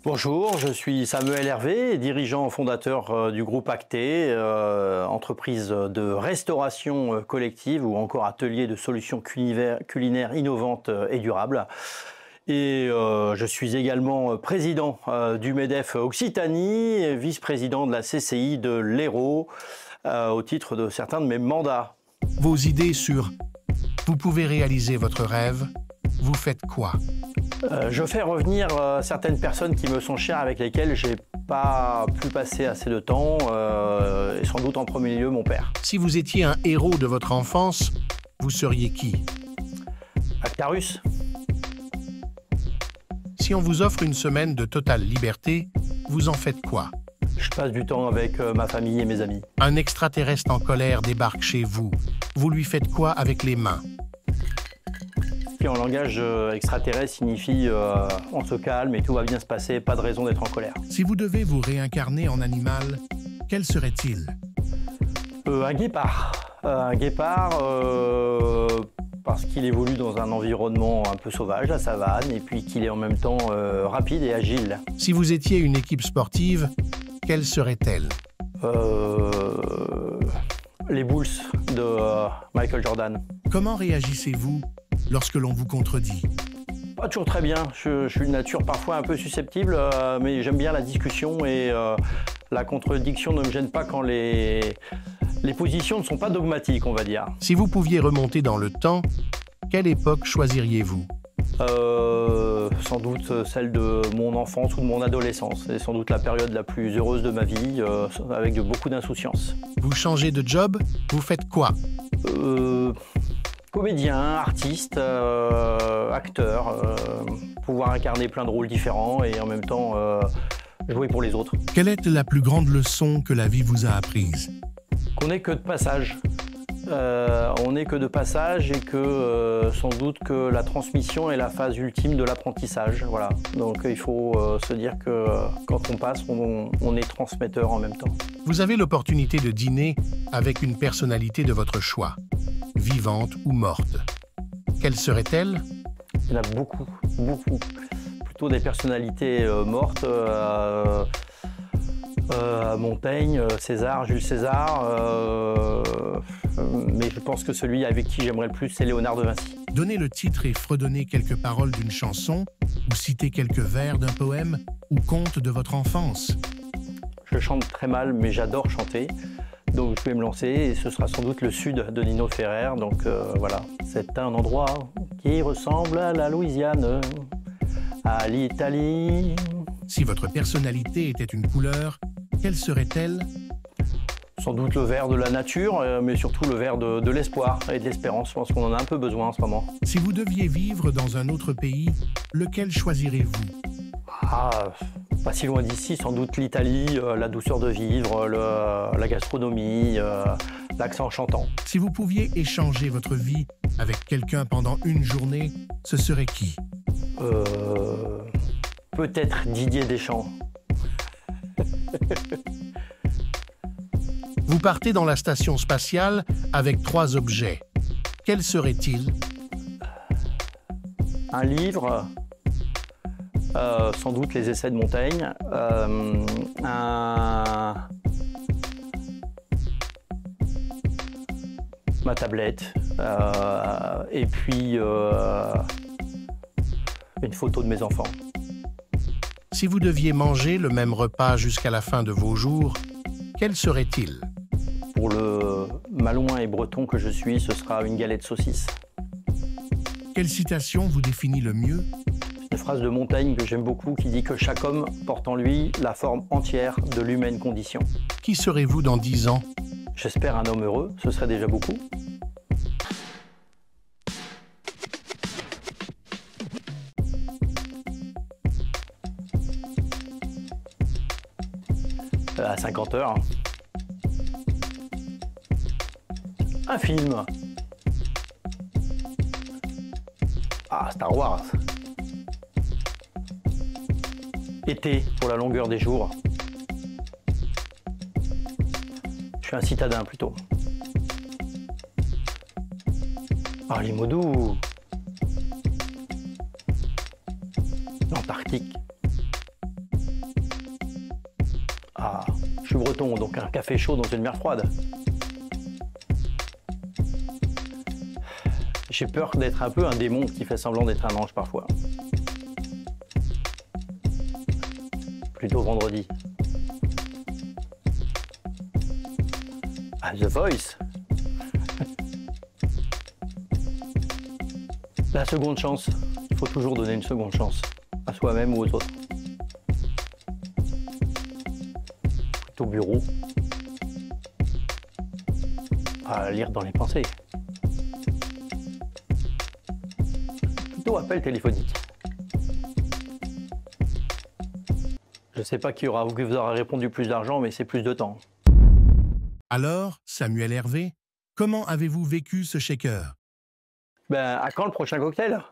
Bonjour, je suis Samuel Hervé, dirigeant fondateur du groupe Acté, entreprise de restauration collective ou encore atelier de solutions culinaires innovantes et durables. Et je suis également président du MEDEF Occitanie, vice-président de la CCI de l'Hérault, au titre de certains de mes mandats. Vos idées sur « Vous pouvez réaliser votre rêve », vous faites quoi? Je fais revenir certaines personnes qui me sont chères, avec lesquelles j'ai pas pu passer assez de temps, et sans doute en premier lieu mon père. Si vous étiez un héros de votre enfance, vous seriez qui? Actarus. Si on vous offre une semaine de totale liberté, vous en faites quoi? Je passe du temps avec ma famille et mes amis. Un extraterrestre en colère débarque chez vous. Vous lui faites quoi avec les mains? Qui en langage extraterrestre signifie on se calme et tout va bien se passer, pas de raison d'être en colère. Si vous devez vous réincarner en animal, quel serait-il? Un guépard. Parce qu'il évolue dans un environnement un peu sauvage, la savane, et puis qu'il est en même temps rapide et agile. Si vous étiez une équipe sportive, quelle serait-elle? Les Bulls de Michael Jordan. Comment réagissez-vous lorsque l'on vous contredit? Pas toujours très bien. Je suis de nature parfois un peu susceptible, mais j'aime bien la discussion et la contradiction ne me gêne pas quand les positions ne sont pas dogmatiques, on va dire. Si vous pouviez remonter dans le temps, quelle époque choisiriez-vous? Sans doute celle de mon enfance ou de mon adolescence. C'est sans doute la période la plus heureuse de ma vie, avec beaucoup d'insouciance. Vous changez de job, vous faites quoi? Comédien, artiste, acteur, pouvoir incarner plein de rôles différents et en même temps jouer pour les autres. Quelle est la plus grande leçon que la vie vous a apprise? Qu'on n'est que de passage. On n'est que de passage et que sans doute que la transmission est la phase ultime de l'apprentissage. Voilà. Donc il faut se dire que quand on passe, on est transmetteur en même temps. Vous avez l'opportunité de dîner avec une personnalité de votre choix, vivante ou morte. Quelle serait-elle? Il y en a beaucoup. Plutôt des personnalités mortes. Montaigne, César, Jules César, mais je pense que celui avec qui j'aimerais le plus, c'est Léonard de Vinci. Donnez le titre et fredonnez quelques paroles d'une chanson, ou citez quelques vers d'un poème ou conte de votre enfance. Je chante très mal, mais j'adore chanter, donc je vais me lancer et ce sera sans doute Le Sud de Nino Ferrer. Donc voilà, c'est un endroit qui ressemble à la Louisiane, à l'Italie. Si votre personnalité était une couleur, quelle serait-elle? Sans doute le vert de la nature, mais surtout le vert de l'espoir et de l'espérance. Je pense qu'on en a un peu besoin en ce moment. Si vous deviez vivre dans un autre pays, lequel choisirez-vous? Pas si loin d'ici, sans doute l'Italie, la douceur de vivre, la gastronomie, l'accent chantant. Si vous pouviez échanger votre vie avec quelqu'un pendant une journée, ce serait qui? Peut-être Didier Deschamps. Vous partez dans la station spatiale avec 3 objets. Quels seraient-ils? Un livre, sans doute Les Essais de Montaigne, ma tablette, et puis une photo de mes enfants. Si vous deviez manger le même repas jusqu'à la fin de vos jours, quel serait-il? Pour le malouin et breton que je suis, ce sera une galette saucisse. Quelle citation vous définit le mieux? Une phrase de Montaigne que j'aime beaucoup qui dit que chaque homme porte en lui la forme entière de l'humaine condition. Qui serez-vous dans 10 ans? J'espère un homme heureux, ce serait déjà beaucoup. À 50 heures. Un film. Star Wars. Été pour la longueur des jours. Je suis un citadin plutôt. Les mots doux. L'Antarctique. Ah, je suis breton, donc un café chaud dans une mer froide. J'ai peur d'être un peu un démon qui fait semblant d'être un ange parfois. Plutôt vendredi. Ah, The Voice. La seconde chance. Il faut toujours donner une seconde chance à soi-même ou aux autres. Au bureau, à lire dans les pensées. Plutôt appel téléphonique. Je ne sais pas qui vous aura répondu plus d'argent, mais c'est plus de temps. Alors, Samuel Hervé, comment avez-vous vécu ce shaker? Ben, à quand le prochain cocktail?